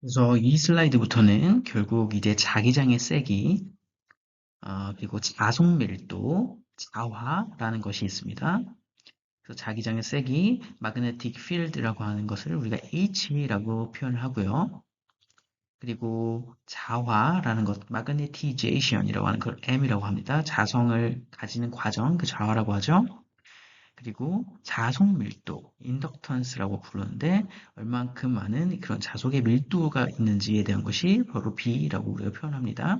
그래서 이 슬라이드부터는 결국 이제 자기장의 세기, 그리고 자속 밀도, 자화라는 것이 있습니다. 그래서 자기장의 세기, magnetic field라고 하는 것을 우리가 H라고 표현을 하고요. 그리고 자화라는 것, magnetization이라고 하는 걸 M이라고 합니다. 자성을 가지는 과정, 그 자화라고 하죠. 그리고 자속 밀도, 인덕턴스라고 부르는데 얼만큼 많은 그런 자속의 밀도가 있는지에 대한 것이 바로 B라고 우리가 표현합니다.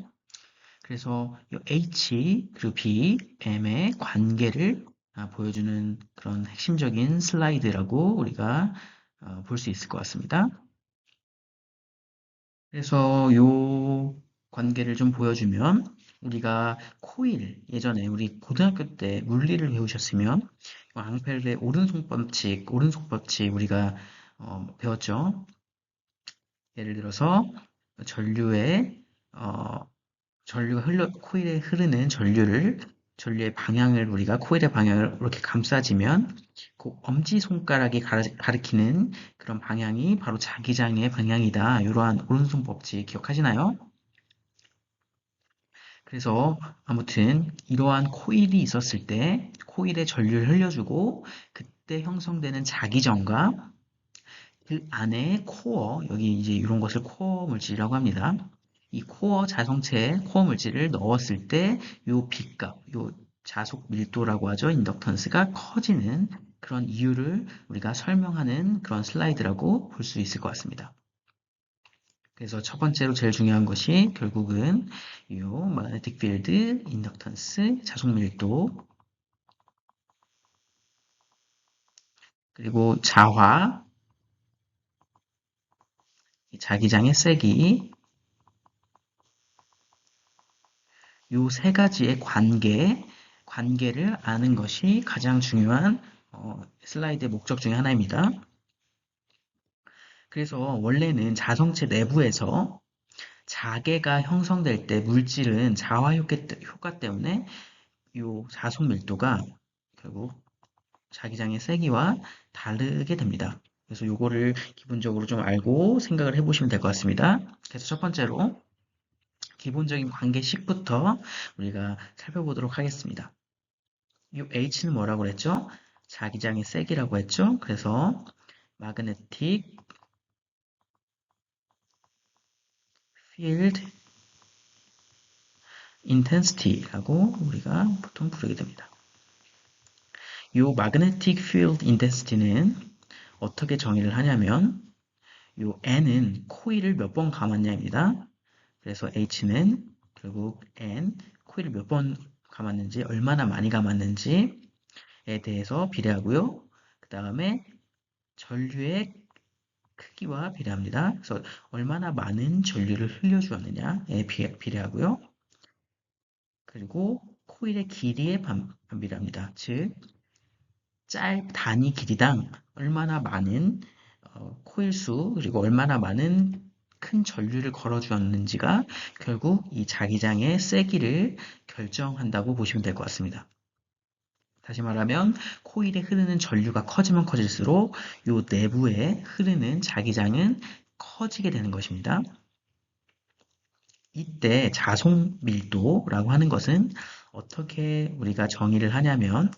그래서 이 H 그리고 B, M의 관계를 보여주는 그런 핵심적인 슬라이드라고 우리가 볼 수 있을 것 같습니다. 그래서 요 관계를 좀 보여주면 우리가 코일 예전에 우리 고등학교 때 물리를 배우셨으면 앙펠의 오른손 법칙 우리가 배웠죠. 예를 들어서 전류의 어, 전류가 코일에 흐르는 전류의 방향을 우리가 코일의 방향을 이렇게 감싸지면 그 엄지손가락이 가리키는 그런 방향이 바로 자기장의 방향이다. 이러한 오른손 법칙 기억하시나요? 그래서 아무튼 이러한 코일이 있었을 때 코일에 전류를 흘려주고 그때 형성되는 자기전과 그 안에 코어, 여기 이제 이런 것을 코어 물질이라고 합니다. 이 코어 자성체에 코어 물질을 넣었을 때 요 B값, 요 자속 밀도라고 하죠. 인덕턴스가 커지는 그런 이유를 우리가 설명하는 그런 슬라이드라고 볼 수 있을 것 같습니다. 그래서 첫 번째로 제일 중요한 것이 결국은 요 magnetic field, 인덕턴스, 자속 밀도, 그리고 자화, 자기장의 세기, 요 세 가지의 관계를 아는 것이 가장 중요한 슬라이드의 목적 중에 하나입니다. 그래서 원래는 자성체 내부에서 자개가 형성될 때 물질은 자화 효과 때문에 요 자속 밀도가 결국 자기장의 세기와 다르게 됩니다. 그래서 요거를 기본적으로 좀 알고 생각을 해보시면 될 것 같습니다. 그래서 첫 번째로 기본적인 관계식부터 우리가 살펴보도록 하겠습니다. 이 H는 뭐라고 그랬죠? 자기장의 세기라고 했죠? 그래서 magnetic field intensity라고 우리가 보통 부르게 됩니다. 이 magnetic field intensity는 어떻게 정의를 하냐면 이 N은 코일을 몇 번 감았냐입니다. 그래서 H는 결국 N, 코일을 몇 번 감았는지, 얼마나 많이 감았는지에 대해서 비례하고요. 그 다음에 전류의 크기와 비례합니다. 그래서 얼마나 많은 전류를 흘려주었느냐에 비례하고요. 그리고 코일의 길이에 반비례합니다. 즉, 단위 길이당 얼마나 많은 코일 수 그리고 얼마나 많은 큰 전류를 걸어주었는지가 결국 이 자기장의 세기를 결정한다고 보시면 될 것 같습니다. 다시 말하면 코일에 흐르는 전류가 커지면 커질수록 이 내부에 흐르는 자기장은 커지게 되는 것입니다. 이때 자속 밀도라고 하는 것은 어떻게 우리가 정의를 하냐면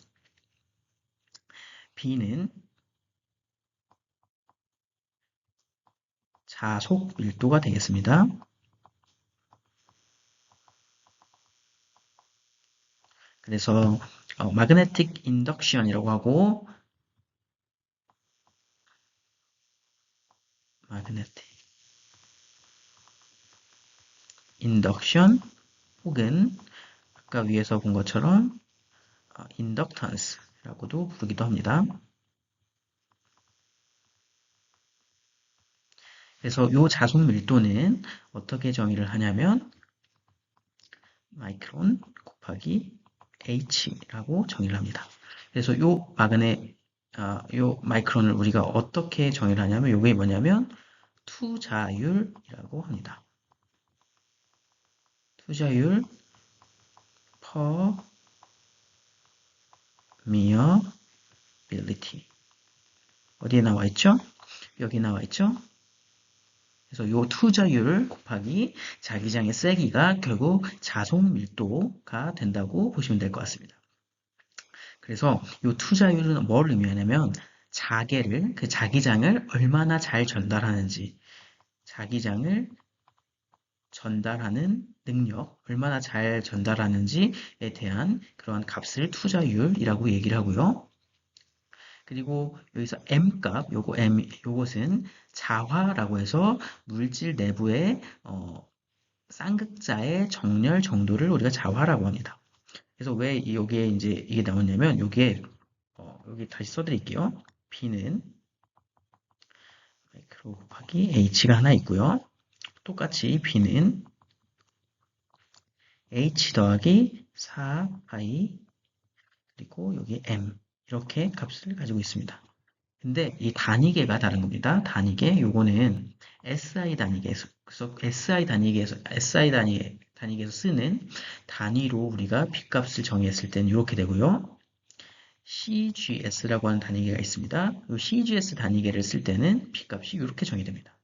B는 자속 밀도가 되겠습니다. 그래서 magnetic induction이라고 하고 magnetic induction 혹은 아까 위에서 본 것처럼 inductance라고도 부르기도 합니다. 그래서 이 자속 밀도는 어떻게 정의를 하냐면 마이크론 곱하기 h라고 정의를 합니다. 그래서 요 마이크론을 우리가 어떻게 정의를 하냐면 이게 뭐냐면 투자율이라고 합니다. 투자율 per meability 어디에 나와 있죠? 여기 나와 있죠? 그래서 요 투자율 곱하기 자기장의 세기가 결국 자속 밀도가 된다고 보시면 될 것 같습니다. 그래서 이 투자율은 뭘 의미하냐면 자계를 그 자기장을 얼마나 잘 전달하는지 자기장을 전달하는 능력 얼마나 잘 전달하는지에 대한 그러한 값을 투자율이라고 얘기를 하고요. 그리고 여기서 M값 요것은 자화라고 해서 물질 내부의 쌍극자의 정렬 정도를 우리가 자화라고 합니다. 그래서 왜 여기에 이제 이게 나오냐면 여기 다시 써드릴게요. B는 마이크로 곱하기 H가 하나 있고요. 똑같이 B는 H 더하기 4I 그리고 여기 M 이렇게 값을 가지고 있습니다. 근데 이 단위계가 다른 겁니다. 단위계 요거는 SI 단위계에서 쓰는 단위로 우리가 B값을 정의했을 때는 이렇게 되고요. CGS라고 하는 단위계가 있습니다. 이 CGS 단위계를 쓸 때는 B값이 이렇게 정의됩니다.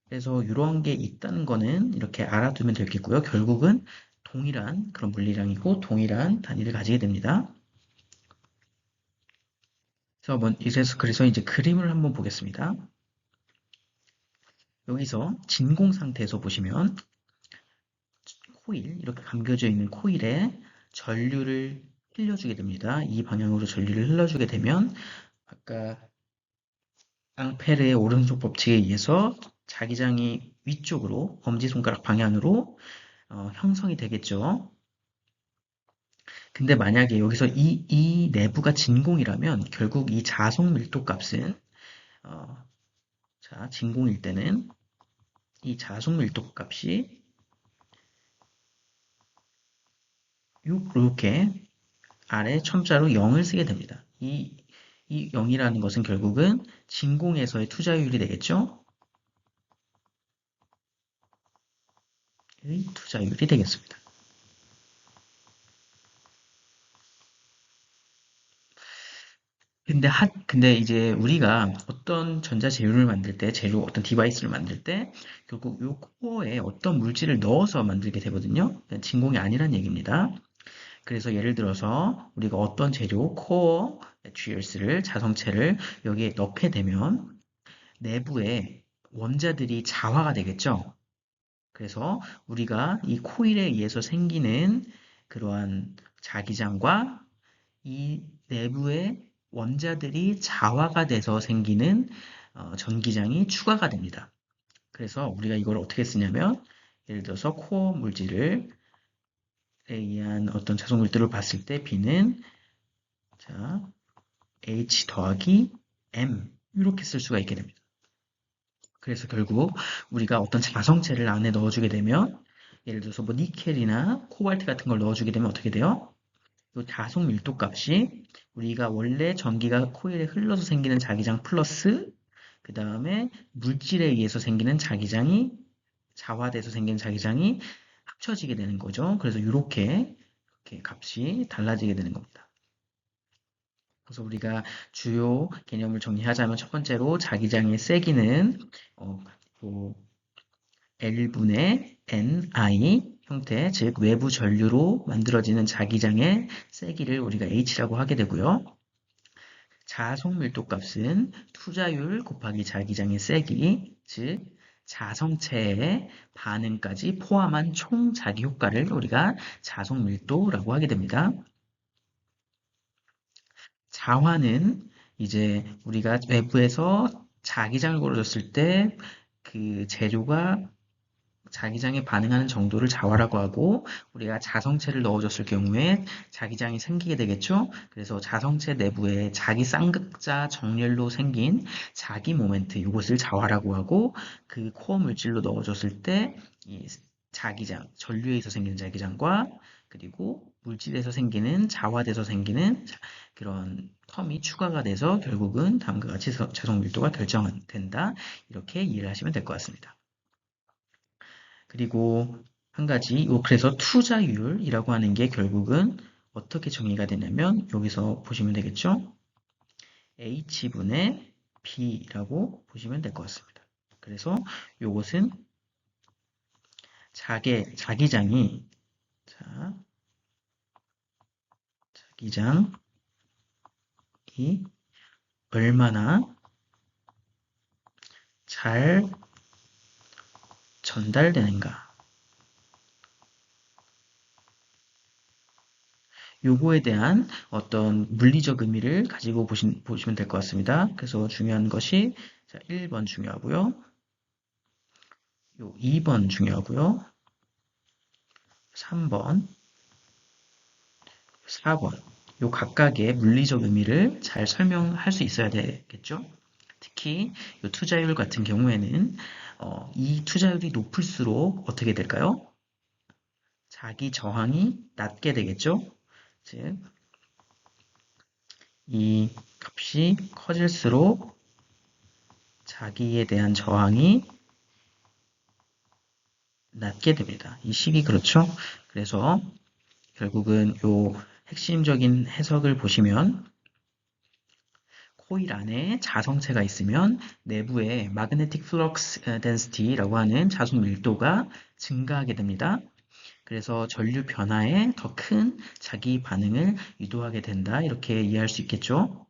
그래서 이런 게 있다는 거는 이렇게 알아두면 되겠고요. 결국은 동일한 그런 물리량이고 동일한 단위를 가지게 됩니다. 그래서 이제 그림을 한번 보겠습니다. 여기서 진공 상태에서 보시면 코일, 이렇게 감겨져 있는 코일에 전류를 흘려주게 됩니다. 이 방향으로 전류를 흘려주게 되면 아까 앙페르의 오른쪽 법칙에 의해서 자기장이 위쪽으로 엄지손가락 방향으로 형성이 되겠죠. 근데 만약에 여기서 이 내부가 진공이라면 결국 이 자석 밀도 값은 진공일 때는 이 자석 밀도 값이 이렇게 아래 첨자로 0을 쓰게 됩니다. 이 0이라는 것은 결국은 진공에서의 투자율이 되겠죠? 의 투자율이 되겠습니다. 근데 이제 우리가 어떤 전자 재료를 만들 때, 어떤 디바이스를 만들 때, 결국 이 코어에 어떤 물질을 넣어서 만들게 되거든요. 진공이 아니란 얘기입니다. 그래서 예를 들어서 우리가 어떤 재료, 코어 매트리얼스를, 자성체를 여기에 넣게 되면 내부에 원자들이 자화가 되겠죠. 그래서 우리가 이 코일에 의해서 생기는 그러한 자기장과 이 내부의 원자들이 자화가 돼서 생기는 전기장이 추가가 됩니다. 그래서 우리가 이걸 어떻게 쓰냐면 예를 들어서 코어 물질에 의한 어떤 자석 물질을 봤을 때 B는 자, H 더하기 M 이렇게 쓸 수가 있게 됩니다. 그래서 결국 우리가 어떤 자성체를 안에 넣어주게 되면 예를 들어서 뭐 니켈이나 코발트 같은 걸 넣어주게 되면 어떻게 돼요? 이 자석 밀도 값이 우리가 원래 전기가 코일에 흘러서 생기는 자기장 플러스 그 다음에 물질에 의해서 생기는 자기장이 자화돼서 생기는 자기장이 합쳐지게 되는 거죠. 그래서 이렇게 값이 달라지게 되는 겁니다. 그래서 우리가 주요 개념을 정리하자면 첫 번째로 자기장의 세기는 요 L분의 Ni 형태, 즉 외부 전류로 만들어지는 자기장의 세기를 우리가 H라고 하게 되고요. 자석 밀도 값은 투자율 곱하기 자기장의 세기, 즉 자성체의 반응까지 포함한 총 자기 효과를 우리가 자석 밀도라고 하게 됩니다. 자화는 이제 우리가 외부에서 자기장을 걸어줬을 때 그 재료가 자기장에 반응하는 정도를 자화라고 하고 우리가 자성체를 넣어줬을 경우에 자기장이 생기게 되겠죠. 그래서 자성체 내부에 자기 쌍극자 정렬로 생긴 자기 모멘트 이것을 자화라고 하고 그 코어 물질로 넣어줬을 때 이 자기장, 전류에서 생기는 자기장과 그리고 물질에서 생기는 자화돼서 생기는 그런 텀이 추가가 돼서 결국은 다음과 같이 자석 밀도가 결정된다. 이렇게 이해를 하시면 될 것 같습니다. 그리고 한 가지, 그래서 투자율이라고 하는 게 결국은 어떻게 정의가 되냐면 여기서 보시면 되겠죠? H분의 B라고 보시면 될 것 같습니다. 그래서 요것은 자기장이 자, 자기장이 얼마나 잘 전달되는가. 요거에 대한 어떤 물리적 의미를 가지고 보시면 될 것 같습니다. 그래서 중요한 것이 자, 1번 중요하고요. 요 2번 중요하고요. 3번, 4번. 요 각각의 물리적 의미를 잘 설명할 수 있어야 되겠죠? 특히 요 투자율 같은 경우에는 이 투자율이 높을수록 어떻게 될까요? 자기 저항이 낮게 되겠죠? 즉, 이 값이 커질수록 자기에 대한 저항이 낮게 됩니다. 이 식이 그렇죠? 그래서 결국은 요 핵심적인 해석을 보시면 코일 안에 자성체가 있으면 내부에 magnetic flux density라고 하는 자속 밀도가 증가하게 됩니다. 그래서 전류 변화에 더 큰 자기 반응을 유도하게 된다. 이렇게 이해할 수 있겠죠.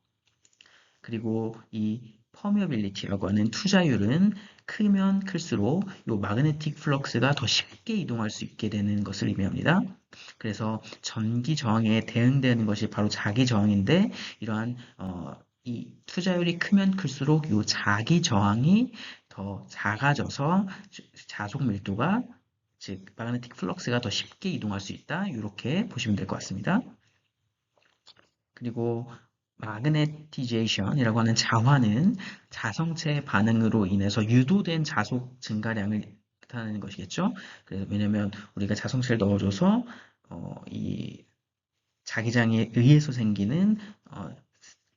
그리고 이 퍼미어빌리티라고 하는 투자율은 크면 클수록 이 마그네틱 플럭스가 더 쉽게 이동할 수 있게 되는 것을 의미합니다. 그래서 전기 저항에 대응되는 것이 바로 자기 저항인데 이러한 이 투자율이 크면 클수록 이 자기 저항이 더 작아져서 자속 밀도가 즉 마그네틱 플럭스가 더 쉽게 이동할 수 있다. 이렇게 보시면 될 것 같습니다. 그리고 마그네티제이션이라고 하는 자화는 자성체 반응으로 인해서 유도된 자속 증가량을 나타내는 것이겠죠. 그래서 왜냐면 우리가 자성체를 넣어줘서 이 자기장에 의해서 생기는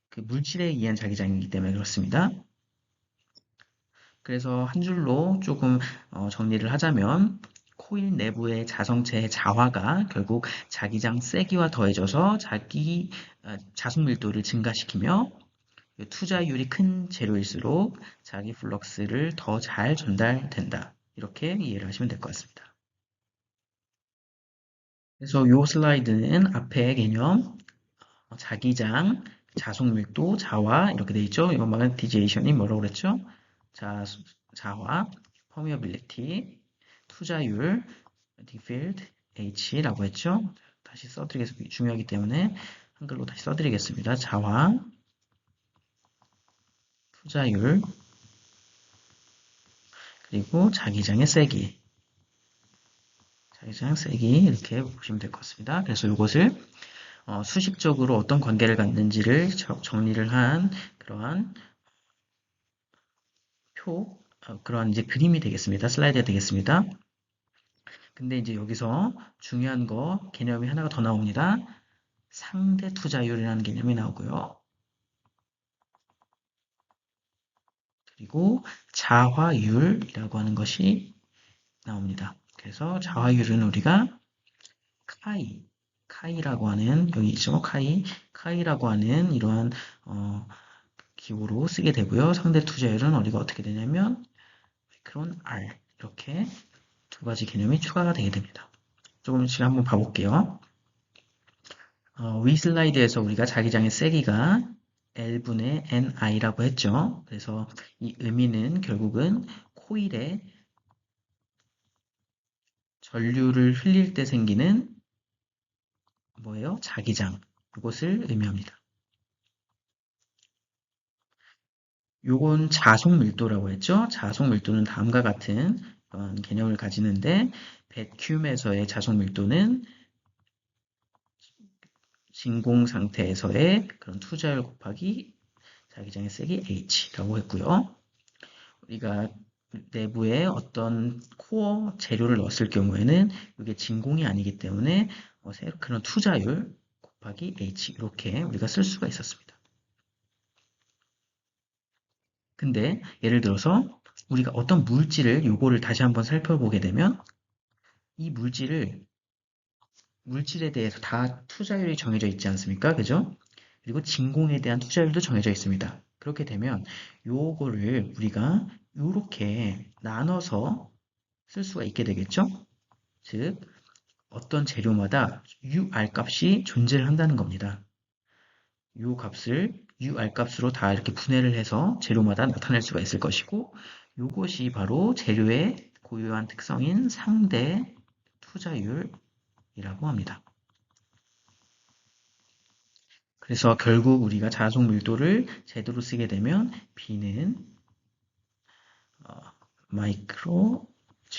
그 물질에 의한 자기장이기 때문에 그렇습니다. 그래서 한 줄로 조금 정리를 하자면 코일 내부의 자성체의 자화가 결국 자기장 세기와 더해져서 자속 밀도를 증가시키며 투자율이 큰 재료일수록 자기 플럭스를 더 잘 전달된다. 이렇게 이해를 하시면 될 것 같습니다. 그래서 이 슬라이드는 앞에 개념, 자기장, 자속 밀도, 자화 이렇게 돼 있죠. 이거 마그네티제이션이 뭐라고 그랬죠? 자, 자화, 퍼미어빌리티, 투자율, 디필드, H라고 했죠. 다시 써드리겠습니다. 중요하기 때문에 한글로 다시 써드리겠습니다. 자화, 투자율, 그리고 자기장의 세기. 자기장 세기 이렇게 보시면 될 것 같습니다. 그래서 이것을 수식적으로 어떤 관계를 갖는지를 정리를 한 그러한 그러한 이제 그림이 되겠습니다. 슬라이드가 되겠습니다. 근데 이제 여기서 중요한 개념이 하나가 더 나옵니다. 상대 투자율이라는 개념이 나오고요. 그리고 자화율이라고 하는 것이 나옵니다. 그래서 자화율은 우리가 카이라고 하는 여기 있죠. 카이라고 하는 이러한 기호로 쓰게 되고요. 상대 투자율은 우리가 어떻게 되냐면 마이크론 R 이렇게 두 가지 개념이 추가가 되게 됩니다. 조금씩 한번 봐볼게요. 위 슬라이드에서 우리가 자기장의 세기가 L분의 NI라고 했죠. 그래서 이 의미는 결국은 코일에 전류를 흘릴 때 생기는 뭐예요? 자기장. 이것을 의미합니다. 요건 자속 밀도라고 했죠. 자속 밀도는 다음과 같은 개념을 가지는데 백큐움에서의 자속 밀도는 진공 상태에서의 그런 투자율 곱하기 자기장의 세기 H라고 했고요. 우리가 내부에 어떤 코어 재료를 넣었을 경우에는 이게 진공이 아니기 때문에 그런 투자율 곱하기 H 이렇게 우리가 쓸 수가 있었습니다. 근데 예를 들어서 우리가 어떤 요거를 다시 한번 살펴보게 되면 이 물질에 대해서 다 투자율이 정해져 있지 않습니까? 그죠? 그리고 진공에 대한 투자율도 정해져 있습니다. 그렇게 되면 요거를 우리가 이렇게 나눠서 쓸 수가 있게 되겠죠? 즉, 어떤 재료마다 UR 값이 존재를 한다는 겁니다. 이 값을 UR 값으로 다 이렇게 분해를 해서 재료마다 나타낼 수가 있을 것이고, 이것이 바로 재료의 고유한 특성인 상대 투자율이라고 합니다. 그래서 결국 우리가 자속 밀도를 제대로 쓰게 되면 B는 마이크로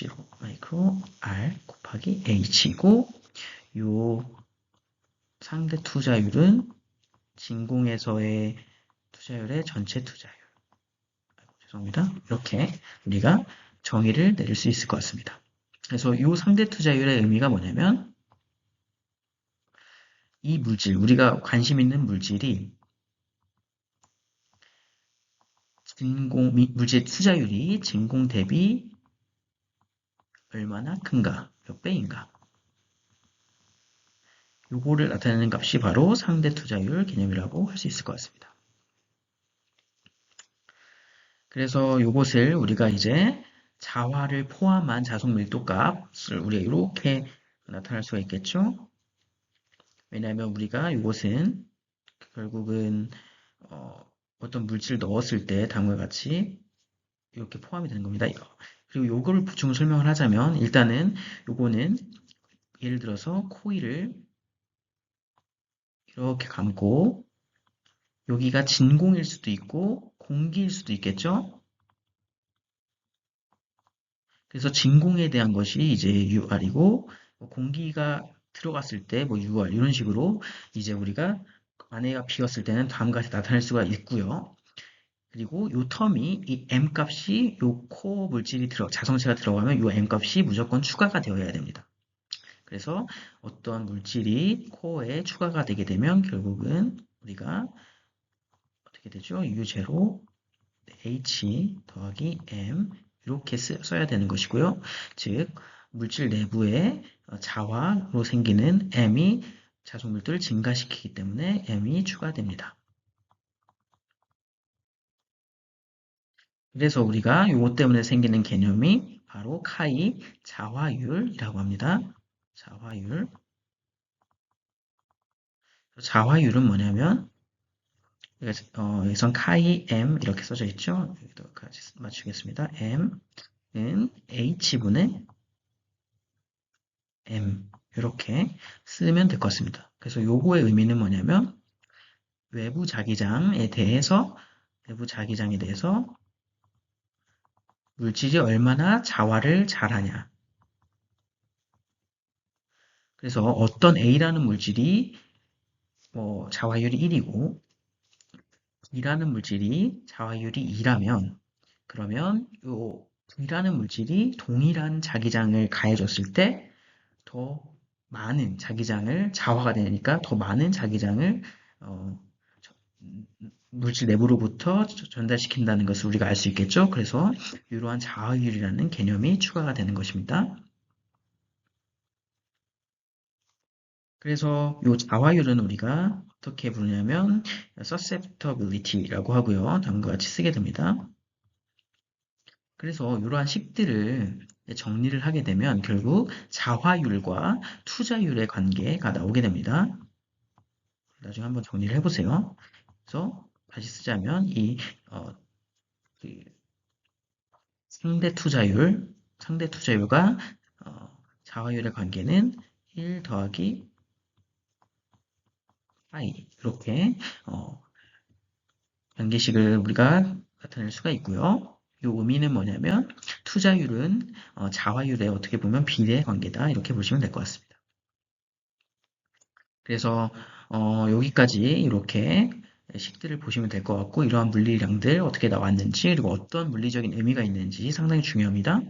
0 마이크로 R 곱하기 H이고, 요 상대 투자율은 진공에서의 투자율의 전체 투자율. 죄송합니다. 이렇게 우리가 정의를 내릴 수 있을 것 같습니다. 그래서 이 상대 투자율의 의미가 뭐냐면, 이 물질, 우리가 관심 있는 물질이 물질 투자율이 진공 대비 얼마나 큰가, 몇 배인가. 요거를 나타내는 값이 바로 상대 투자율 개념이라고 할 수 있을 것 같습니다. 그래서 요것을 우리가 이제 자화를 포함한 자속 밀도 값을 우리가 이렇게 나타낼 수가 있겠죠. 왜냐하면 우리가 이것은 결국은 어떤 물질을 넣었을 때 다음과 같이 이렇게 포함이 되는 겁니다. 그리고 요거를 보충 설명을 하자면, 일단은 요거는 예를 들어서 코일을 이렇게 감고 여기가 진공일 수도 있고 공기일 수도 있겠죠. 그래서 진공에 대한 것이 이제 UR이고, 공기가 들어갔을 때 뭐 UR 이런 식으로 이제 우리가 안에가 비었을 때는 다음과 같이 나타낼 수가 있고요. 그리고 요 텀이 이 M 값이 요 코어 물질이 자성체가 들어가면 요 M 값이 무조건 추가가 되어야 됩니다. 그래서 어떤 물질이 코어에 추가가 되게 되면 결국은 우리가 어떻게 되죠? U0 H 더하기 M 이렇게 써야 되는 것이고요. 즉 물질 내부에 자화로 생기는 M이 자속밀도를 증가시키기 때문에 M이 추가됩니다. 그래서 우리가 이것 때문에 생기는 개념이 바로 카이 자화율이라고 합니다. 자화율. 자화율은 뭐냐면 여기선 카이 M 이렇게 써져 있죠. 여기도 같이 맞추겠습니다. M은 H분의 M 이렇게 쓰면 될 것 같습니다. 그래서 요거의 의미는 뭐냐면 외부 자기장에 대해서 물질이 얼마나 자화를 잘하냐. 그래서 어떤 A라는 물질이 자화율이 1이고 B라는 물질이 자화율이 2라면 그러면 요 B라는 물질이 동일한 자기장을 가해줬을 때 더 많은 자기장을 자화가 되니까 더 많은 자기장을 물질 내부로부터 전달시킨다는 것을 우리가 알 수 있겠죠. 그래서 이러한 자화율이라는 개념이 추가가 되는 것입니다. 그래서 이 자화율은 우리가 어떻게 부르냐면 susceptibility라고 하고요. 다음과 같이 쓰게 됩니다. 그래서 이러한 식들을 정리를 하게 되면 결국 자화율과 투자율의 관계가 나오게 됩니다. 나중에 한번 정리를 해보세요. 그래서 다시 쓰자면 그 상대 투자율과 자화율의 관계는 1 더하기 I 이렇게 관계식을 우리가 나타낼 수가 있고요. 이 의미는 뭐냐면 투자율은 자화율에 어떻게 보면 비례 관계다 이렇게 보시면 될 것 같습니다. 그래서 여기까지 이렇게 식들을 보시면 될 것 같고 이러한 물리량들 어떻게 나왔는지 그리고 어떤 물리적인 의미가 있는지 상당히 중요합니다.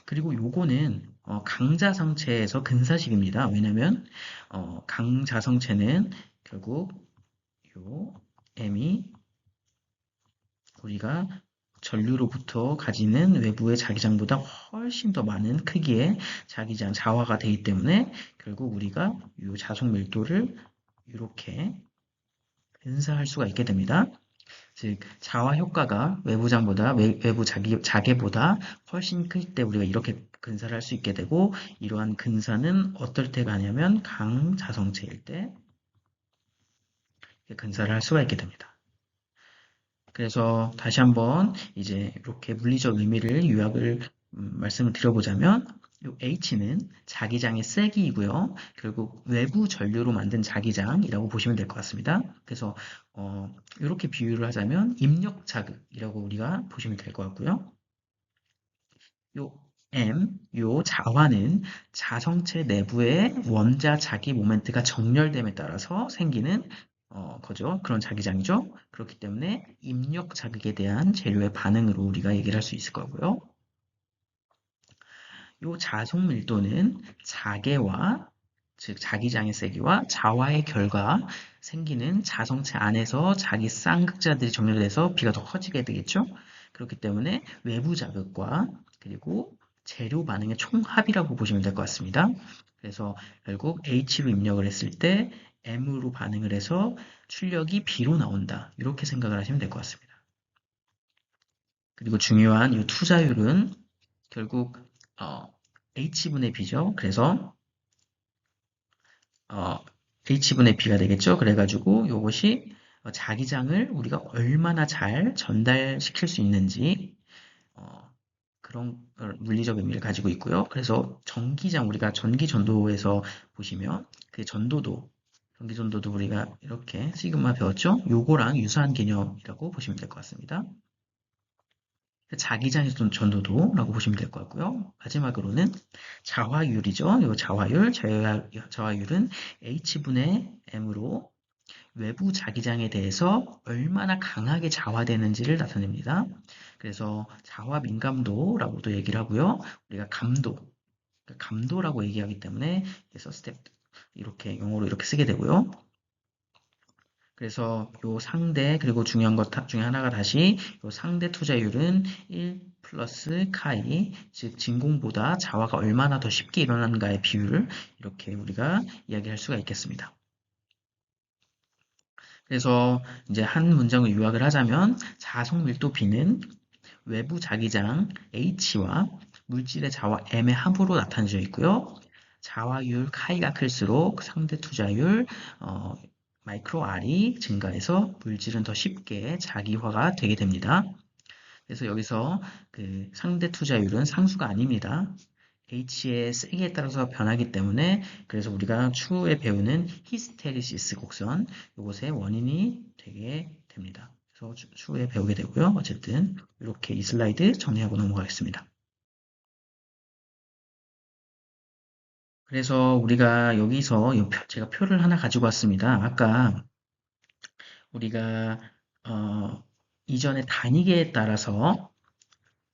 그리고 요거는 강자성체에서 근사식입니다. 왜냐면 강자성체는 결국 요 M이 우리가 전류로부터 가지는 외부의 자기장보다 훨씬 더 많은 크기의 자기장 자화가 되기 때문에 결국 우리가 이 자속 밀도를 이렇게 근사할 수가 있게 됩니다. 즉 자화 효과가 외부장보다 외부 자개보다 훨씬 클 때 우리가 이렇게 근사를 할 수 있게 되고, 이러한 근사는 어떨 때 가냐면 강자성체일 때 근사를 할 수가 있게 됩니다. 그래서 다시 한번 이제 이렇게 물리적 의미를 요약을 말씀을 드려보자면, 요 H는 자기장의 세기이고요. 결국 외부 전류로 만든 자기장이라고 보시면 될 것 같습니다. 그래서 이렇게 비유를 하자면 입력 자극이라고 우리가 보시면 될 것 같고요. 요 요 자화는 자성체 내부의 원자 자기 모멘트가 정렬됨에 따라서 생기는 거죠. 그런 자기장이죠. 그렇기 때문에 입력 자극에 대한 재료의 반응으로 우리가 얘기를 할 수 있을 거고요. 요 자속 밀도는 자개와, 즉 자기장의 세기와 자화의 결과 생기는 자성체 안에서 자기 쌍극자들이 정렬돼서 비가 더 커지게 되겠죠. 그렇기 때문에 외부 자극과 그리고 재료 반응의 총합이라고 보시면 될 것 같습니다. 그래서 결국 H로 입력을 했을 때 M으로 반응을 해서 출력이 B로 나온다. 이렇게 생각을 하시면 될 것 같습니다. 그리고 중요한 이 투자율은 결국 H분의 B죠. 그래서 어, H분의 B가 되겠죠. 그래가지고 이것이 자기장을 우리가 얼마나 잘 전달시킬 수 있는지 그런 물리적 의미를 가지고 있고요. 그래서 전기장, 우리가 전기 전도에서 보시면 그 전도도, 전기 전도도 우리가 이렇게 시그마 배웠죠. 요거랑 유사한 개념이라고 보시면 될 것 같습니다. 자기장의 전도도라고 보시면 될 것 같고요. 마지막으로는 자화율이죠. 이 자화율은 H분의 M으로 외부 자기장에 대해서 얼마나 강하게 자화되는지를 나타냅니다. 그래서 자화 민감도라고도 얘기를 하고요. 우리가 감도라고 얘기하기 때문에 그래서 스텝 이렇게 용어로 이렇게 쓰게 되고요. 그래서 요 상대, 그리고 중요한 것 중에 하나가 다시 요 상대 투자율은 1 플러스 카이, 즉 진공보다 자화가 얼마나 더 쉽게 일어나는가의 비율을 이렇게 우리가 이야기할 수가 있겠습니다. 그래서 이제 한 문장을 요약을 하자면 자속 밀도 B는 외부 자기장 H와 물질의 자화 M의 합으로 나타내져 있고요. 자화율 카이가 클수록 상대 투자율 마이크로 R이 증가해서 물질은 더 쉽게 자기화가 되게 됩니다. 그래서 여기서 그 상대 투자율은 상수가 아닙니다. H의 세기에 따라서 변하기 때문에, 그래서 우리가 추후에 배우는 히스테리시스 곡선, 이것의 원인이 되게 됩니다. 그래서 추후에 배우게 되고요. 어쨌든 이렇게 이 슬라이드 정리하고 넘어가겠습니다. 그래서 우리가 여기서 제가 표를 하나 가지고 왔습니다. 아까 우리가 이전에 단위계에 따라서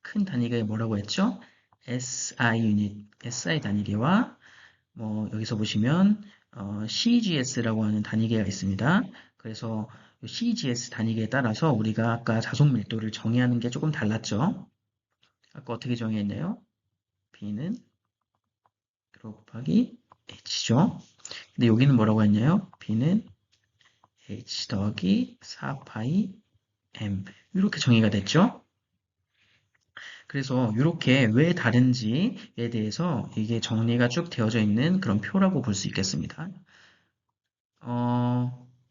큰 단위계가 뭐라고 했죠? SI 유닛, SI 단위계와 여기서 보시면 CGS라고 하는 단위계가 있습니다. 그래서 CGS 단위계에 따라서 우리가 아까 자속 밀도를 정의하는 게 조금 달랐죠. 아까 어떻게 정의했나요? B는 곱하기 H죠. 근데 여기는 뭐라고 했나요? B는 H 더하기 4파이 M 이렇게 정의가 됐죠. 그래서 이렇게 왜 다른지에 대해서 이게 정리가 쭉 되어져 있는 그런 표라고 볼 수 있겠습니다.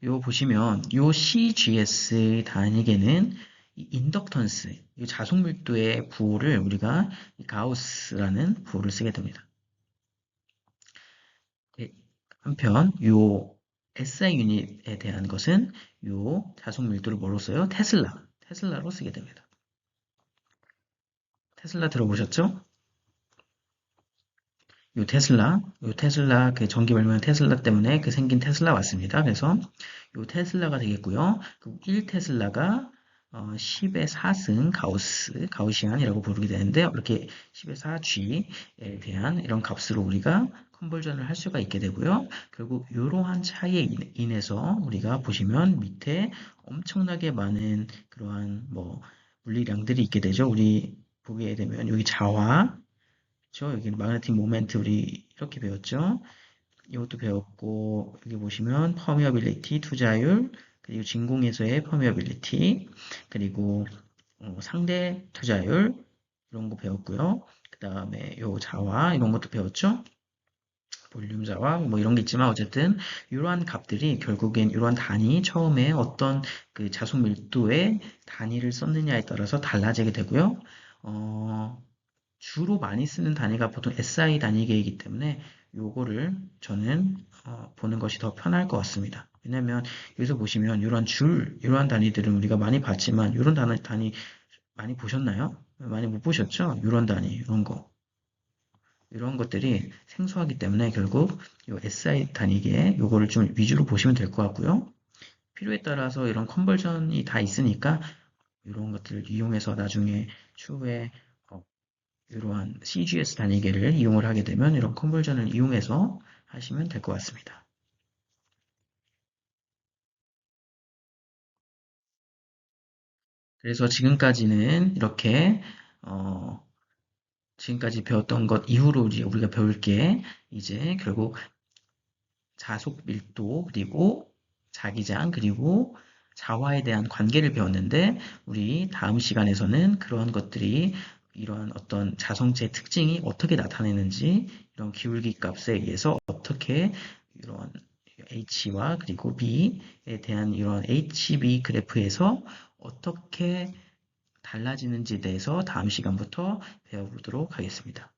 요 보시면 요 CGS 단위계는 이 인덕턴스, 이 자속 밀도의 부호를 우리가 가우스라는 부호를 쓰게 됩니다. 예, 한편 요 SI 유닛에 대한 것은 요 자속 밀도를 뭐로 써요? 테슬라로 쓰게 됩니다. 테슬라 들어보셨죠? 요 테슬라 그 전기 발명한 테슬라 때문에 그 생긴 테슬라 왔습니다. 그래서 요 테슬라가 되겠고요. 그 1테슬라가 10의 4승 가우시안이라고 부르게 되는데, 이렇게 10의 4G에 대한 이런 값으로 우리가 컨버전을 할 수가 있게 되고요. 결국 이러한 차이에 인해서 우리가 보시면 밑에 엄청나게 많은 그러한 물리량들이 있게 되죠. 우리 보게 되면 여기 자화, 그렇죠? 여기는 마그네틱 모멘트 우리 이렇게 배웠죠. 이것도 배웠고, 여기 보시면 퍼미어빌리티 투자율, 그리고 진공에서의 퍼미어빌리티, 그리고 상대 투자율 이런 거 배웠고요. 그 다음에 요 자와 이런 것도 배웠죠. 볼륨 자와 뭐 이런 게 있지만 어쨌든 이러한 값들이 결국엔 이러한 단위 처음에 어떤 그 자속 밀도의 단위를 썼느냐에 따라서 달라지게 되고요. 주로 많이 쓰는 단위가 보통 SI 단위계이기 때문에 요거를 저는 보는 것이 더 편할 것 같습니다. 왜냐면 여기서 보시면 이러한 단위들은 우리가 많이 봤지만 이런 단위 많이 보셨나요? 많이 못 보셨죠? 이런 단위, 이런 거. 이런 것들이 생소하기 때문에 결국 이 SI 단위계 요거를 좀 위주로 보시면 될 것 같고요. 필요에 따라서 이런 컨버전이 다 있으니까 이런 것들을 이용해서 나중에 추후에 이러한 CGS 단위계를 이용을 하게 되면 이런 컨버전을 이용해서 하시면 될 것 같습니다. 그래서 지금까지는 이렇게 지금까지 배웠던 것 이후로 이제 우리가 배울 게 이제 결국 자속 밀도 그리고 자기장 그리고 자화에 대한 관계를 배웠는데 우리 다음 시간에서는 그러한 것들이 이러한 어떤 자성체의 특징이 어떻게 나타내는지 이런 기울기 값에 의해서 어떻게 이런 H와 그리고 B에 대한 이런 HB 그래프에서 어떻게 달라지는지에 대해서 다음 시간부터 배워보도록 하겠습니다.